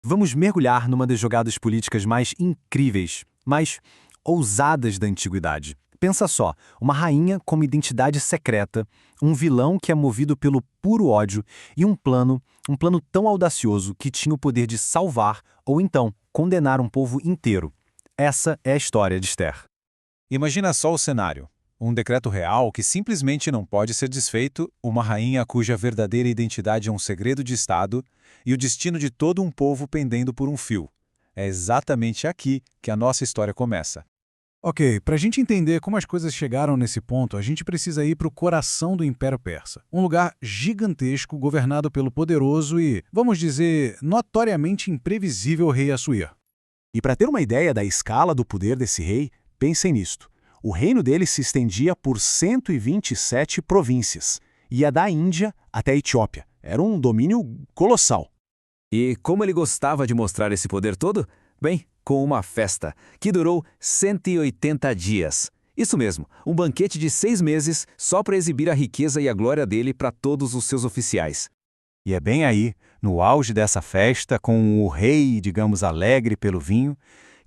Vamos mergulhar numa das jogadas políticas mais incríveis, mais ousadas da antiguidade. Pensa só, uma rainha com uma identidade secreta, um vilão que é movido pelo puro ódio e um plano tão audacioso que tinha o poder de salvar ou então condenar um povo inteiro. Essa é a história de Esther. Imagina só o cenário. Um decreto real que simplesmente não pode ser desfeito, uma rainha cuja verdadeira identidade é um segredo de Estado e o destino de todo um povo pendendo por um fio. É exatamente aqui que a nossa história começa. Ok, para a gente entender como as coisas chegaram nesse ponto, a gente precisa ir para o coração do Império Persa. Um lugar gigantesco governado pelo poderoso e, vamos dizer, notoriamente imprevisível rei Assuer. E para ter uma ideia da escala do poder desse rei, pensem nisto. O reino dele se estendia por 127 províncias. Ia da Índia até a Etiópia. Era um domínio colossal. E como ele gostava de mostrar esse poder todo? Bem, com uma festa, que durou 180 dias. Isso mesmo, um banquete de 6 meses só para exibir a riqueza e a glória dele para todos os seus oficiais. E é bem aí, no auge dessa festa, com o rei, digamos, alegre pelo vinho,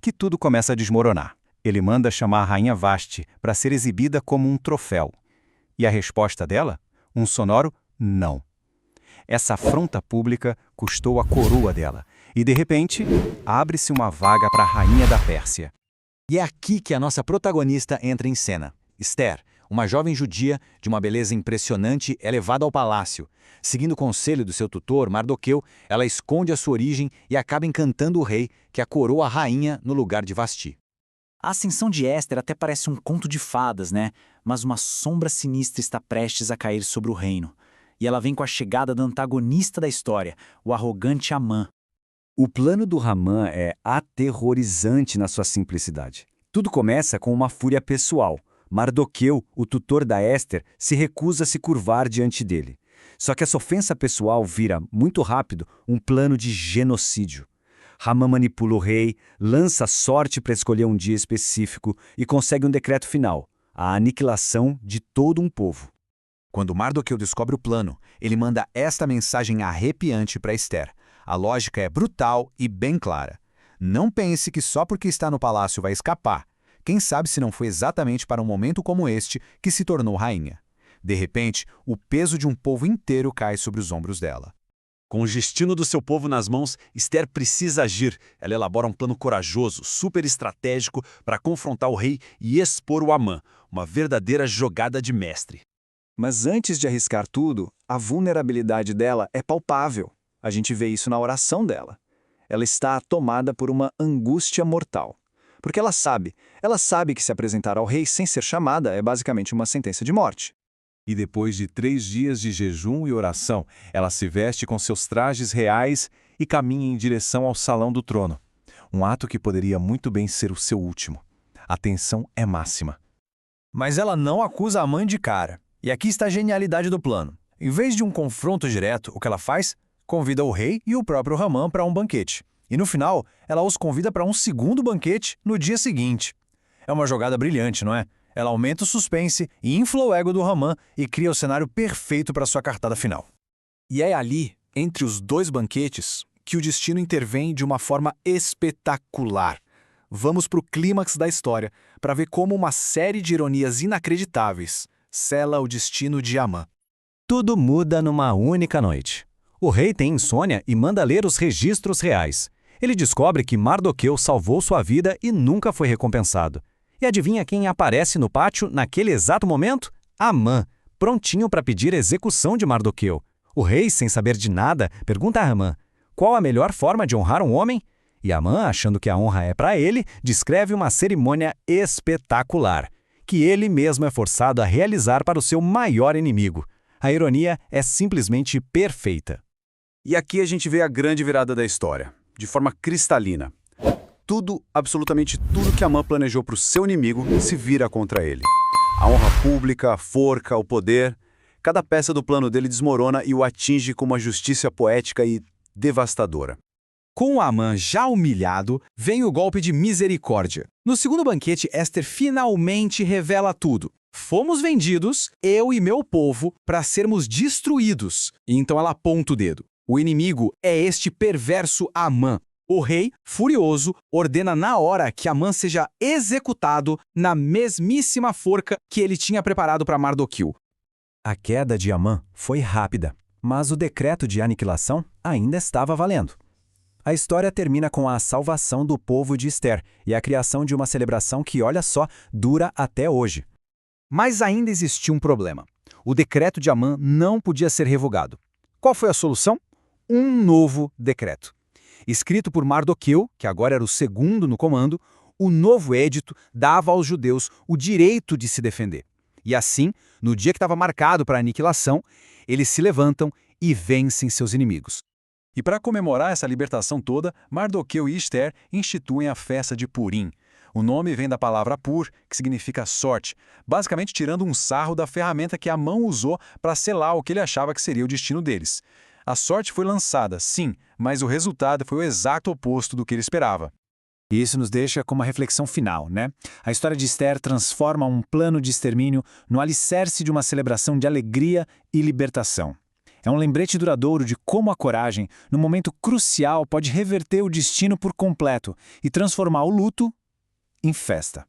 que tudo começa a desmoronar. Ele manda chamar a rainha Vasti para ser exibida como um troféu. E a resposta dela? Um sonoro não. Essa afronta pública custou a coroa dela. E, de repente, abre-se uma vaga para a rainha da Pérsia. E é aqui que a nossa protagonista entra em cena. Esther, uma jovem judia de uma beleza impressionante, é levada ao palácio. Seguindo o conselho do seu tutor, Mardoqueu, ela esconde a sua origem e acaba encantando o rei, que a coroa rainha no lugar de Vasti. A ascensão de Éster até parece um conto de fadas, né? Mas uma sombra sinistra está prestes a cair sobre o reino. E ela vem com a chegada do antagonista da história, o arrogante Amã. O plano do Haman é aterrorizante na sua simplicidade. Tudo começa com uma fúria pessoal. Mardoqueu, o tutor da Éster, se recusa a se curvar diante dele. Só que essa ofensa pessoal vira, muito rápido, um plano de genocídio. Haman manipula o rei, lança sorte para escolher um dia específico e consegue um decreto final, a aniquilação de todo um povo. Quando Mardoqueu descobre o plano, ele manda esta mensagem arrepiante para Esther. A lógica é brutal e bem clara. Não pense que só porque está no palácio vai escapar. Quem sabe se não foi exatamente para um momento como este que se tornou rainha. De repente, o peso de um povo inteiro cai sobre os ombros dela. Com o destino do seu povo nas mãos, Esther precisa agir. Ela elabora um plano corajoso, super estratégico, para confrontar o rei e expor o Amã, uma verdadeira jogada de mestre. Mas antes de arriscar tudo, a vulnerabilidade dela é palpável. A gente vê isso na oração dela. Ela está tomada por uma angústia mortal. Porque ela sabe que se apresentar ao rei sem ser chamada é basicamente uma sentença de morte. E depois de 3 dias de jejum e oração, ela se veste com seus trajes reais e caminha em direção ao salão do trono. Um ato que poderia muito bem ser o seu último. A tensão é máxima. Mas ela não acusa Amã de cara. E aqui está a genialidade do plano. Em vez de um confronto direto, o que ela faz? Convida o rei e o próprio Haman para um banquete. E no final, ela os convida para um segundo banquete no dia seguinte. É uma jogada brilhante, não é? Ela aumenta o suspense e infla o ego do Haman e cria o cenário perfeito para sua cartada final. E é ali, entre os dois banquetes, que o destino intervém de uma forma espetacular. Vamos para o clímax da história para ver como uma série de ironias inacreditáveis sela o destino de Amã. Tudo muda numa única noite. O rei tem insônia e manda ler os registros reais. Ele descobre que Mardoqueu salvou sua vida e nunca foi recompensado. E adivinha quem aparece no pátio naquele exato momento? Amã, prontinho para pedir a execução de Mardoqueu. O rei, sem saber de nada, pergunta a Amã, qual a melhor forma de honrar um homem? E Amã, achando que a honra é para ele, descreve uma cerimônia espetacular, que ele mesmo é forçado a realizar para o seu maior inimigo. A ironia é simplesmente perfeita. E aqui a gente vê a grande virada da história, de forma cristalina. Tudo, absolutamente tudo que Amã planejou para o seu inimigo se vira contra ele. A honra pública, a forca, o poder. Cada peça do plano dele desmorona e o atinge com uma justiça poética e devastadora. Com Amã já humilhado, vem o golpe de misericórdia. No segundo banquete, Éster finalmente revela tudo. Fomos vendidos, eu e meu povo, para sermos destruídos. E então ela aponta o dedo. O inimigo é este perverso Amã. O rei, furioso, ordena na hora que Amã seja executado na mesmíssima forca que ele tinha preparado para Mardoqueu. A queda de Amã foi rápida, mas o decreto de aniquilação ainda estava valendo. A história termina com a salvação do povo de Ester e a criação de uma celebração que, olha só, dura até hoje. Mas ainda existia um problema. O decreto de Amã não podia ser revogado. Qual foi a solução? Um novo decreto. Escrito por Mardoqueu, que agora era o segundo no comando, o novo édito dava aos judeus o direito de se defender. E assim, no dia que estava marcado para a aniquilação, eles se levantam e vencem seus inimigos. E para comemorar essa libertação toda, Mardoqueu e Ester instituem a festa de Purim. O nome vem da palavra pur, que significa sorte, basicamente tirando um sarro da ferramenta que Amã usou para selar o que ele achava que seria o destino deles. A sorte foi lançada, sim, mas o resultado foi o exato oposto do que ele esperava. E isso nos deixa com uma reflexão final, né? A história de Ester transforma um plano de extermínio no alicerce de uma celebração de alegria e libertação. É um lembrete duradouro de como a coragem, no momento crucial, pode reverter o destino por completo e transformar o luto em festa.